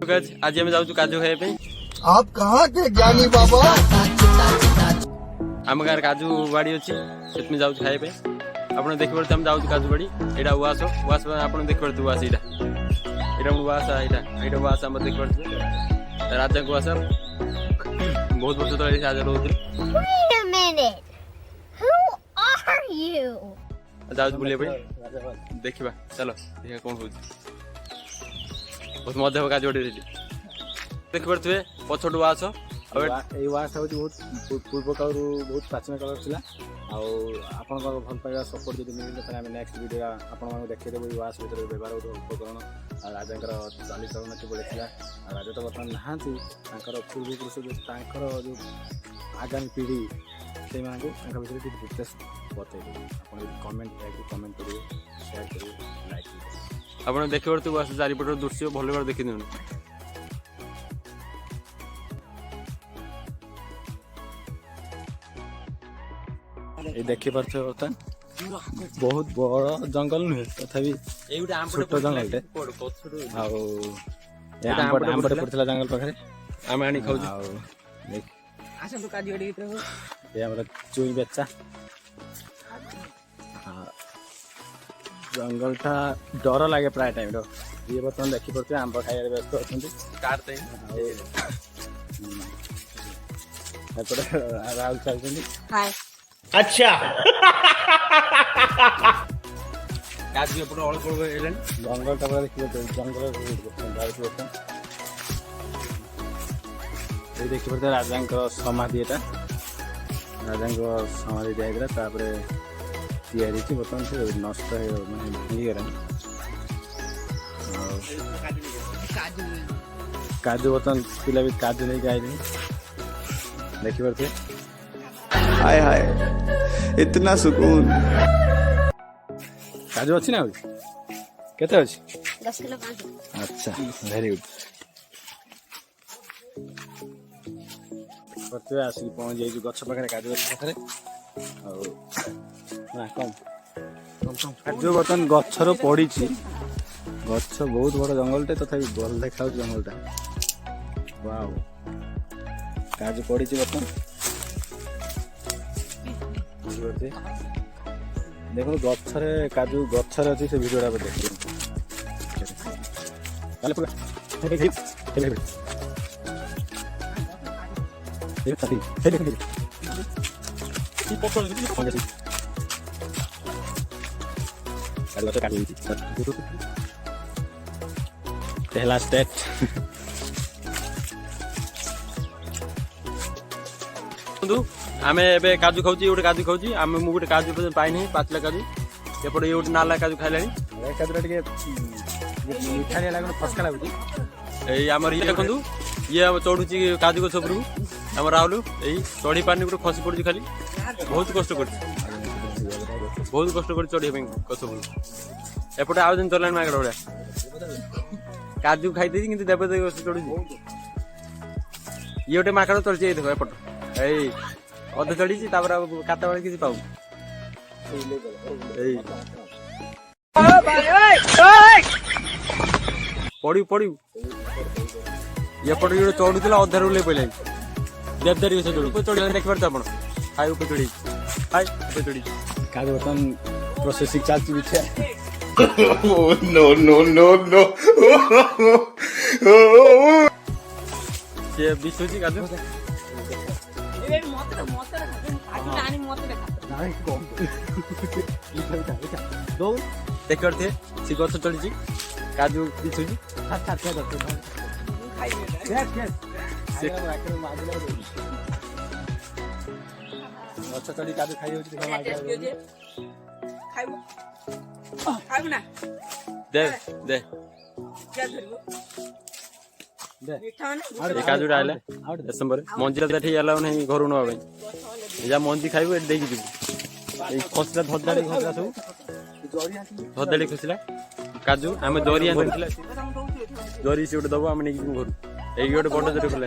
आज आम जाऊँ काजू खाइबा। आप कहाँ के ज्ञानी बाबा? आम गाँव काजू बाड़ी अच्छी से जाऊँ खाइबा। आप देख पारे आम जाऊँ काजू बाड़ी यहाँ उआस उआस आप देख पारे उआस यहाँ उआस यहाँ उआस आम देख पारे राजा को उआस बहुत वर्ष तक राजा रोते जाऊँ बुले देखा चलो देखा कौन हो बहुत मजा हम काजू बाड़ी देख पारे पछट उआस वास हूँ बहुत पूर्व काल बहुत प्राचीन काल था आपण भल पाइबा सपोर्ट जब मिले आम नेक्स्ट वीडियो आपण देखदेबू वास भर व्यवहार होता उपकरण राजा चालीचलन किभली था राजा तो बर्तमान नहांती पूर्वपुरुष जो आगामी पीढ़ी से विषय डिटेल्स बतईदे आप कमेंट करेंगे शेयर करेंगे लाइक करेंगे आप देख पारे चारिपट दृश्य भल भाव देखी दिखाँ ये देखी पार्थ बर्तमान बहुत बड़ जंगल नुहे तथापि छोट जंगल आंबटे पड़ता जंगल पाखे आम आनी खाऊ चुई बेचा जंगल टा डर लगे प्राय टाइम ये बर्तमान देखी पारे आंब खाइबार व्यस्त अच्छा राहुल चलते अच्छा जंगल टा देखिए जंगल देखी पारे राजा समाधि एटा राजा समाधि दिया तैयारी बर्तमान से नष्ट माने भांगीगला काजू बर्तमान पिला भी काजू नहीं खाई देखी पारे हाय हाय इतना सुकून। काजू अच्छी ना केते अच्छी 10 किलो काजू। अच्छा वेरी गुड करते आसिक पहुँच जाइए गछ पाखे काजू गछ पाखे कम काजू बर्तमान गछर पड़ी गछ बहुत बड़ जंगलटे तथा भल देखा जंगलटा वाओ काजू पड़ी बर्तमान देखो गछरे काजू गछरे अच्छी से भिडियो देख पहला स्टेट आम ए काजू खाऊ गोटे काजू खाऊ आम मुझे गोटे काजू पाइनी पाचला काजू एपटे ये गोटे नाला काजू खाइला काजूटा मिठाड़िया लगे फसका लगुच आमर ये देखु ये चढ़ुची काजू गछ उपरू आम राहुल यही चढ़ी पानी गोटे खसी पड़ी खाली बहुत कष्ट कर चढ़ी गछ उपरू एपटे आउ दिन चलानी मागड़ भाया काजू खाई कि देव देव गछ चढ़ुची ये गोटे माकड़ चलती देख एपट यही अधे चढ़ी काटा बेले किसी पाऊ पड़ू पड़ू एपटे चढ़ुला अधार ओल्ले पड़े देवदारी गछ चढ़ देख पारे आप हाई ऊपर चढ़ी हाई ऊपर चढ़ी काजू बर्तमान प्रोसेसिंग चलती पीछे नो नो नो नो ये बिछुची काजू देख पारे सी गछ चढ़ी काजू बिछुची गछ चढ़ी काजू खाई दे दे काजू आइला डिसेम्बर मंजिला तो ठीक नहीं घर ना जा मंजी खाइबू ये देखी जीव खसला धदाड़ी खसला सब धदाड़ी खसला काजू आम जरी जरी से गोटे दब आम नहीं घर ये गोटे बड़ जरी खोल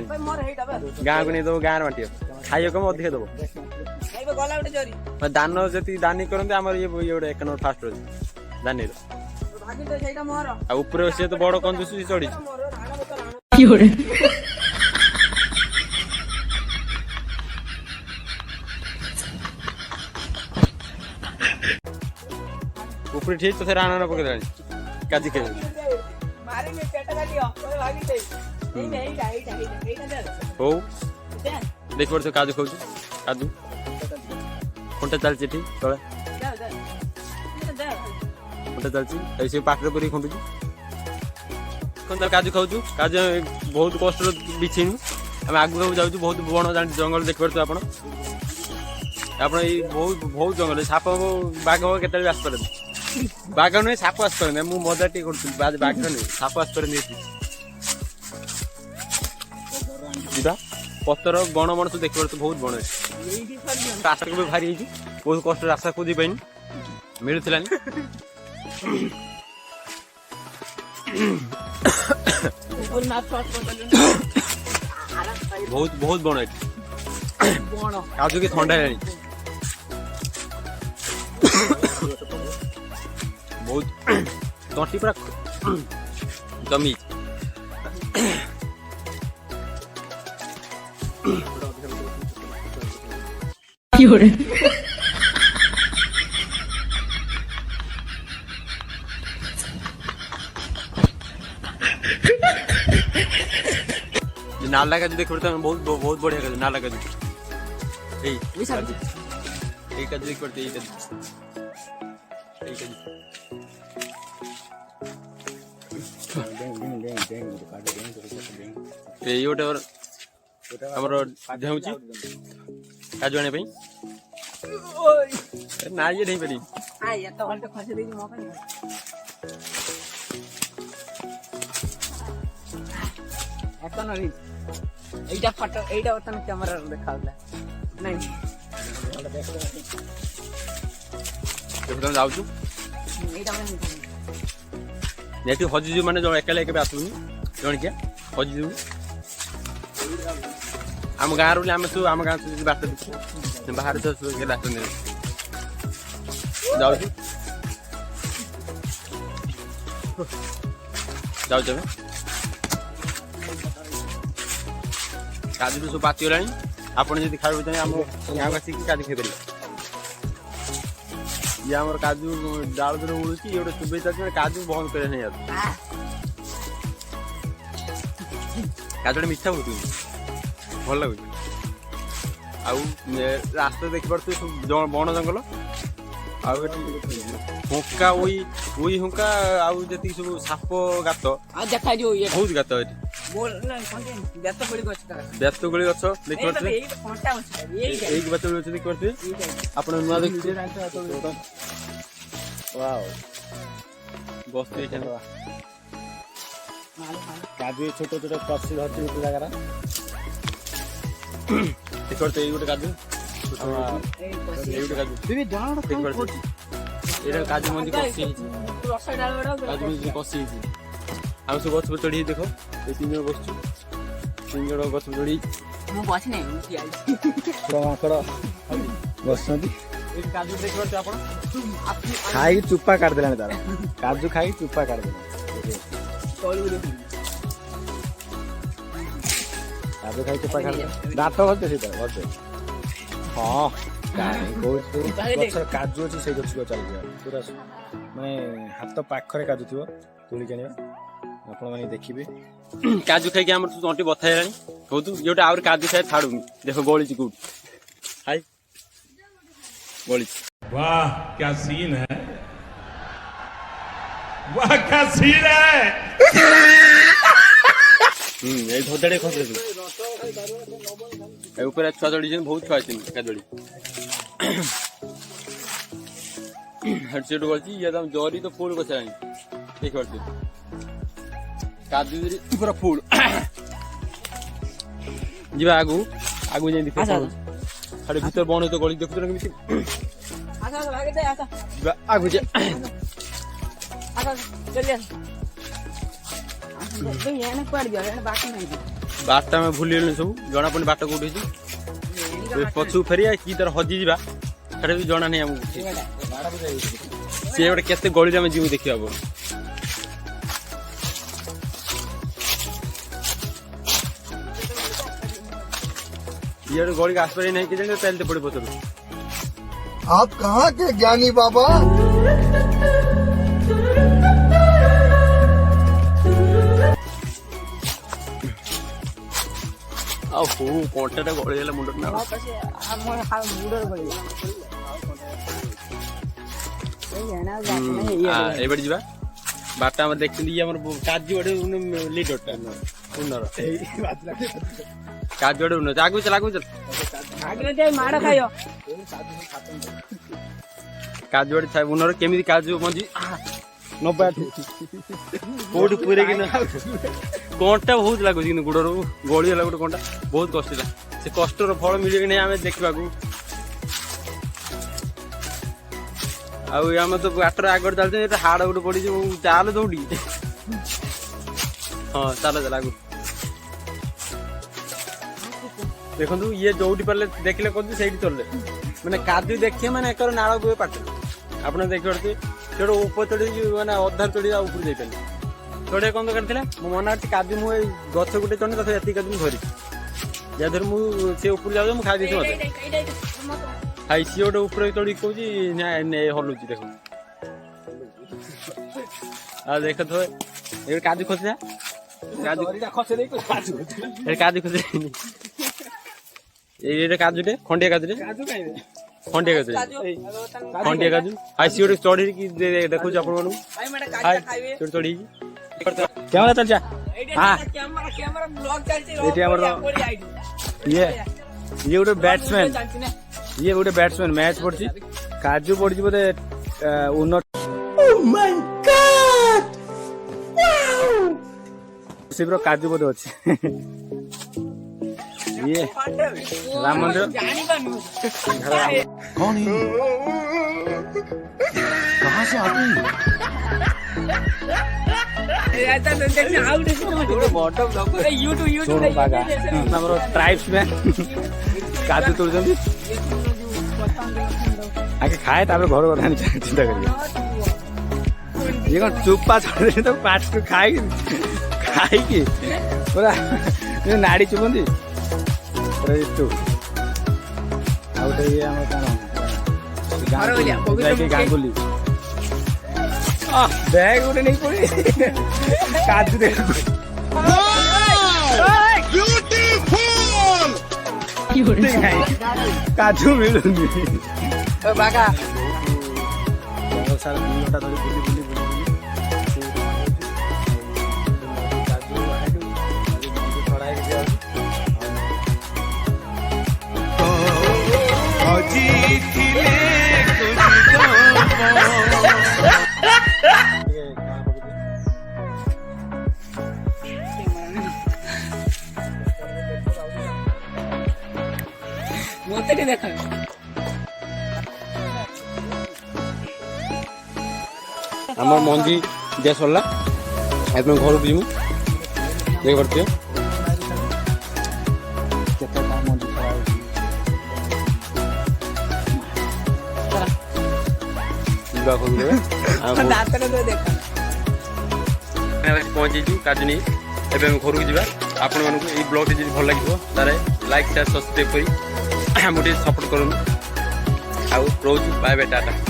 गाँव को नहीं दब गाँव बांट खाइए कम अधिक दब दान जी दानी करते आम ये गोटे 1 नंबर फास्ट रही दानी ऊपर सी तो बड़ कंजूस चढ़ी ऊपर ठीक तो फिर आना पकड़ काजी खेल हो देख पड़े काजू खाऊ काजू कंटा चलती ठीक तले कंटा चलती ऐसे पाखे पूरी खंडुची काजू खाऊ काजू बहुत कष्ट बिछेनु आम आगू जाऊँ बहुत बण जंगल देख पारे आप बहुत बहुत जंगल साप बाघ केत आसपे बाघ नुहे साप आसपे मुझे मजा टी कर बाघ नुहे साप आसपे पतर बण बण सब देख पारे बहुत बण रास्ता भी भारी बहुत कष्ट रास्ता खोजी पाइन मिलूला बहुत बहुत बण काजू की ठंडा है बहुत तंटी पूरा जमी नाला काजू देख पड़ता है बहुत बहुत बढ़िया काजू नाला काजू काजू देख पड़ते ये गोटे आमर देउची काजू आने ना ये नहीं पारी এইটা ফটো এইটা বর্তমানে ক্যামেরা দেখাউলা নাই देखो जाऊँ এইটা মানে ये हजिजु मैंने जो एकेले के आसुनी जन क्या हजिजु आम गाँव रू आम सब आम गाँव बाट बाहर तो जाऊँ जाऊँ काजू तो सब पाचिगला आपड़ जब खाइबे चाहे आम यहाँ आसिक काजू खाई पारे ये आम काजू डाल दिन उड़ू ये गोटे चुबे चाहे काजू बंद कर नहीं काजू मिठा बहुत भल लगुच रास्ता देख पारे सब बण जंगल हुंका उई हुंका आती सब साप गात बहुत गात व्यस्त गोली गछ देख पारे एक बात देख पारे आप नुआ देखिए बस काजू छोट छोट कसी धरती गोटे जगार देख पारे ये गोटे काजू काजू मंदी कसी काजू मंदी कसी आम सब गछ पर चढ़ी देख ये 3 जन बस 3 जन गछ पर चढ़ी काजू देख पारे आप खाई चुप्पा काटदेला तार काजू खाई चुप्पा काटदेला काजू खाई चुप्पा काट दात भरते सीता भरते हाँ काजू अच्छी से गछ चल पूरा मैं हाथ पाखरे काजू थी तोड़ी जाना आपण मैंने देखिए काजू खाई आम तंटी बथा है कहतु ये आउर काजू खाई छाड़ू देख गली कौट हाई गली वाह क्या सीन है वाह क्या सीन है ये धोदाड़े खस ऊपर छुआ चढ़ी बहुत छुआ काजड़ी हेडसेट गलती ये जरी तो फुल बचा देख पारे काजू पूरा फुल जी आगू आगू जाए देख साढ़े भीतर बन तो गली देखु आगू जा बाटा में भूल सब जना पड़े बाट कौट पछू फेरी कि तार हजि जा भी जना नहीं आमको सी गोटे केते गली जीव देखा ये गोली का आसपास नहीं कि तेल पड़े पचर आप कहाँ के ज्ञानी बाबा? कंटा गड़ी मुंड ना एबे जा बाटा आम देखते काजू गोटे लिडरटा उन्नर काजू गोटे उन्नर आगू चल काजू गोटे था उन्नर केमी काजू मंजी नब्बे कोट पूरे कि कंटा बहुत लगुच कि गुड़ गली है गोटे कंटा बहुत कष्ट से कष्टर फल मिले कि नहीं आम देखा आम तो बाटर आगे चलते हाड़ गोटे पड़ी चाल दौड़ी हाँ चल चल आगु देखु ये दौड़ी पारे देखले कहते से चलते मैंने काजू देखिए मैंने एक नाड़ बुए पाट आप देखिए चढ़ ऊपर चढ़ी मैंने अधार चढ़ी ऊपर जाइए चढ़िया कौन दरकार था मो मन अच्छी काजू मुझे गछ गोटे चढ़ी तथा ये काजू धरी याद मुझे ऊपर जाऊँ मुझे खाई मत हाई सी गोटे ऊपर चढ़ी कौन हलुची देख देख तो ये काजू खसा काजू खस ये काजूटे खंडिया काजूटे खंडिया काजू खंडिया काजू हाई सी गोटे चढ़ी देखुच आप चढ़ी क्या चल जा ये गोटे बैट्समैन ये गोटे बैट्समैन मैच पड़ी काजू पड़ी बोधे उन्नत शिवर काजू बोधे अच्छे ये राम मंदिर कौन है? कहाँ से आती? ट्राइब्स में काजू तोड़ आगे खाए घर बता चिंता करिए ये कौन चुप्पा छोड़ तो पाठ को खाई पूरा नाड़ी चुपंती गांगुली बैग गोटे नहीं पड़े काजू देख काजू मिलूनी बागा सारा 2 घंटा धरी बुली आम मंजी दिया सरला घर को जीमु देख पारे पहुंचीचु काजू नहीं घर को जा आपण मानक ये ब्लॉग जी भल लगे तार लाइक शेयर सब्सक्राइब कर सपोर्ट करूँ आउ रोज बाय बाय टाटा।